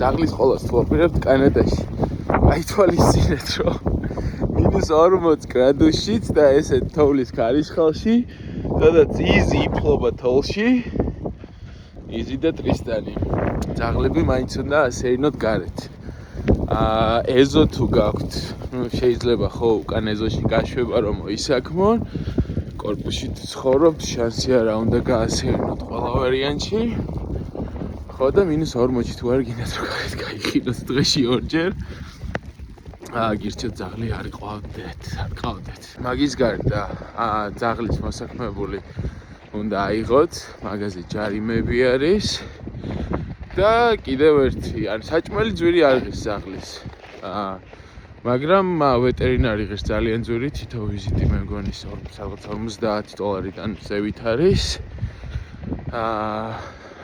ძაღლის ყოლას თუ ვაპირებთ კანადაში. გაითვალისწინეთ, რომ -40 გრადუსშიც და ესეთ თოვლის ქარიშხალში, სადაც იზი იფლობა თოლში, იზი და ტრისტანი. ძაღლები მაინც უნდა ასეირნოთ გარეთ. ეზო თუ გაქვთ, შეიძლება ხო უკან ეზოში გაშვება რომ მოისაქმონ. კორპუსში ცხოვრობთ, შანსი არა უნდა გაასეირნოთ ყველა ვარიანტში. ხო და -40-ში თუ არ გინდათ რომ გარეთ გაიხილოთ დღეში ორჯერ. გირჩევთ ძაღლი არ ყავდეთ. მაგის გარდა ძაღლის მოსაქმებული უნდა აიღოთ, მაგაზე ჯარიმები არის. და კიდევ ერთი, ან საჭმელი ძვირი არ ღირს ძაღლის. მაგრამ ვეტერინარი ღირს ძალიან ძვირი, თითო ვიზიტი მე მგონი $50 ზევით არის.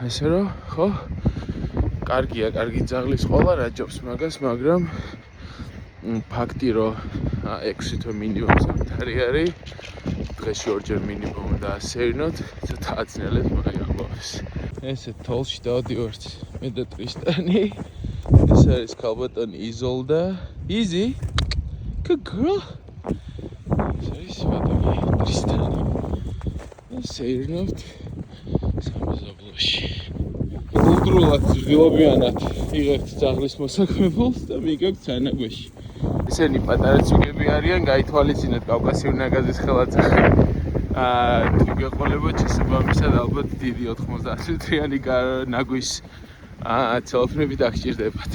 ესე რომ, ხო? კარგია, კარგი ძაღლის ყოლა რაჯობს მაგას, მაგრამ ფაქტი რომ 6 თვე მინიმუმ ზამთარი არის. დღეში ორჯერ მინიმუმ უნდა ასეირნოთ, ცოტა აწნელებს მაგ ამბავს. ესე თოლში დავდივართ მე და ტრისტანი. ეს არის ქალბატონი იზოლდა. Easy? Good girl. ეს არის ბატონი ტრისტანი. ასეირნოთ სამეზობლოში. უდრულად ღილობიანად იღებთ ძაღლის მოსაქმებელს და მიგებთ სანაგვეში. ესენი პატარა ცუგები არიან, გაითვალისწინეთ კავკასიურ ნაგაზის ხელაძახი. თუ გეყოლებათ შესაბამისად ალბათ დიდი 90 წლიანი ნაგვის ცელოფნები დაგჭირდებათ.